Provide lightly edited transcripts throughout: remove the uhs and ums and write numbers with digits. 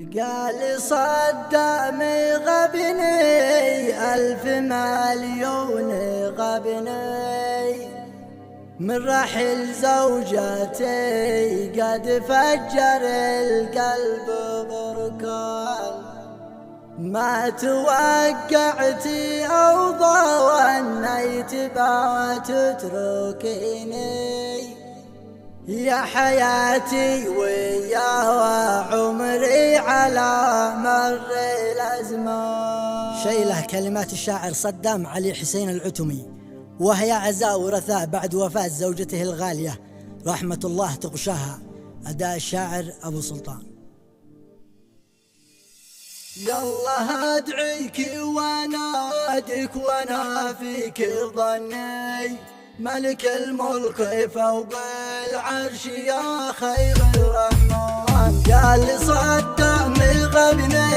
قال صدامي غبني 1000 مليون غبني من رحل زوجتي قد فجر القلب بركان ما توقعتي أو ظنيت بات تتركيني يا حياتي ويا عمري على مر الأزمان. شيله كلمات الشاعر صدام علي حسين العتمي، وهي عزاء ورثاء بعد وفاة زوجته الغالية رحمة الله تغشاها. أداء الشاعر أبو سلطان. يالله أدعيك وانادك وانا فيك ظني ملك الملك فوق العرش يا خير الرحمن. قال صدام غبني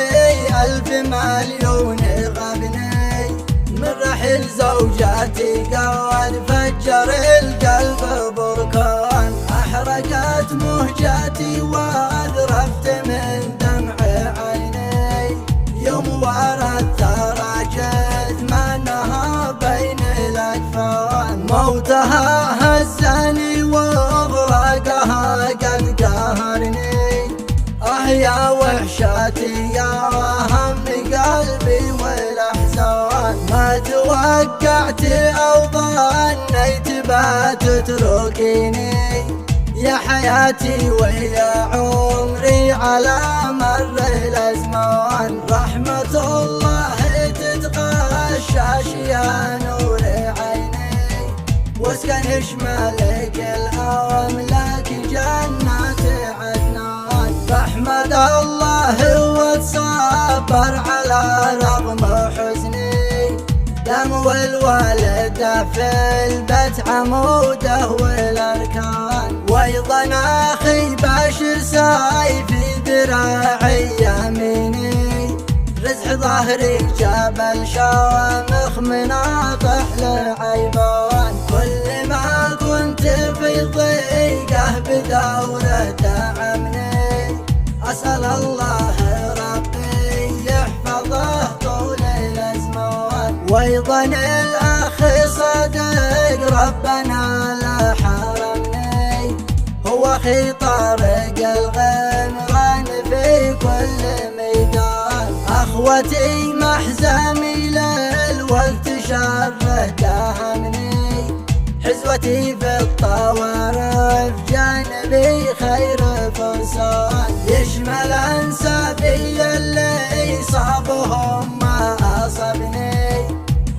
1000 مليون غبني من رحل زوجاتي قد فجر القلب بركان أحرقت مهجتي وأذرفت من دمع عيني يوم ورا الثرى جثمانها بين الأكفان موتها هزني وأغرقها قد قهرني يا وحشاتي يا هم قلبي والأحزان ما توقعت أو ظنيت بات تتركيني يا حياتي ويا عمري على مر الأزمان. رحمة الله تتغشاش يا نور عيني واسكن شمالك الأملاك جنات عدنان. فاحمد الله وتصبر على رغم حزني دم والوالدة في البيت عموده والأركان وأيضا أخي باشر سيفي ذراعي يميني رزح ظهري جبل شامخ مناطح لعيبان كل ما كنت في ضيقه بدوره دعمني أسأل الله ربي يحفظه طول الأزمان. وأيضا الأخ صدق ربنا لا حرمني هو أخي طارق الغمران في كل ميدان أخوتي محزمي للوقت شره داهمني حزوتي في الطوارف جانبي خير فرسان يشمل أنسابي اللي صابهم ما أصابني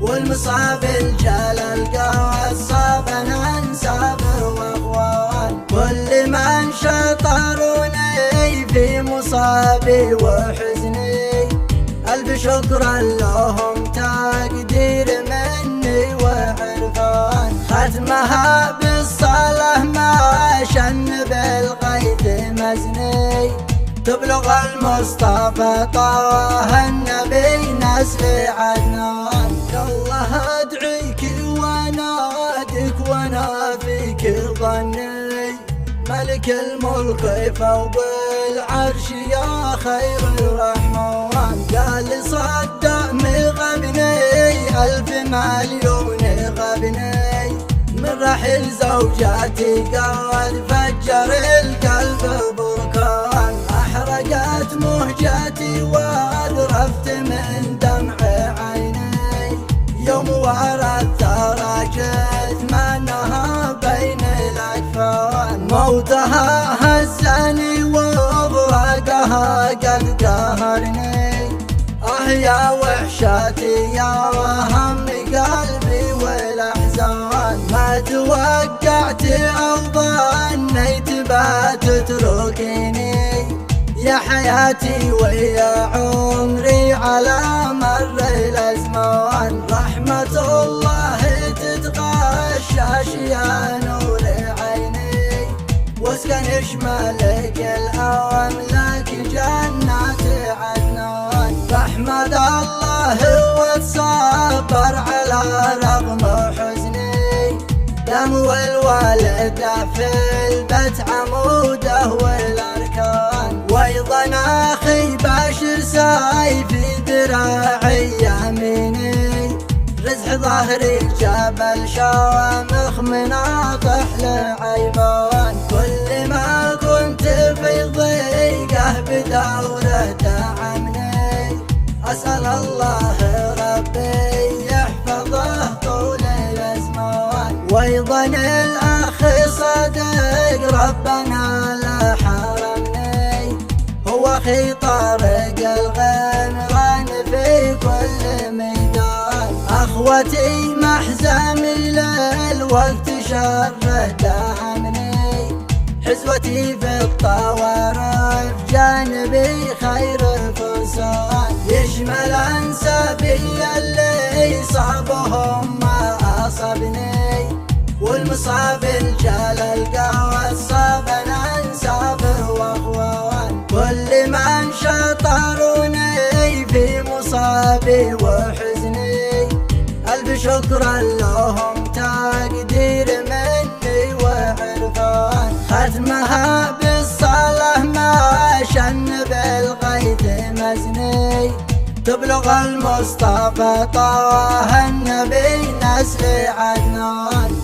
والمصاب الجلال قصابنا انسابر واخوان كل من شطروني في مصابي وحزني ألف شكرا لهم تقدير مني وعرفان ختمها بالصلاة ما شن بالغيث مزني تبلغ المصطفى طه النبي نسل عدنان. الله أدعيك وانادك وانا فيك ظني ملك الملك فوق العرش يا خير الرحمن. قال صدام غبني 1000 مليون غبني من رحل زوجاتي قد فجر القلب بركان أحرقت مهجتي وأذرفت من دمع عيني يوم ورا الثرى جثمانها بين الأكفان موتها هزني وأغرقها قد قهرني يا وحشاتي يا هم قلبي والأحزان ما توقعت أو ظنيت بات تتركيني يا حياتي ويا عمري على مر الأزمان. رحمة الله تتغشاش يا نور عيني واسكن شمالك الأملاك جنات عدنان. فاحمد الله وتصبر على رغم حزني دم والوالدة في البيت عموده والأركان وأيضا أخي سيفي ذراعي يميني، رزح ظهري جبل شوامخ مناطح لعيبان. كل ما كنت في ضيقه بدوره دعمني، أسأل الله ربي يحفظه طول الأزمان. وأيضا الأخ صدق ربنا لا حرمني، هو أخي طارق الغمران في كل ميدان. أخوتي محزمي للوقت شره دعمني، حزوتي في الطوارئ جانبي خير الفرسان. يشمل أنسابي اللي صابهم ما أصابني، والمصاب الجال القهوة صابنا نسافر واخوان. كل من شطروني في مصابي وحزني، ألف شكرا لهم تقدير مني وعرفان. ختمها بالصلاة ما شن بالغيث مزني، تبلغ المصطفى طه النبي نسل عدنان.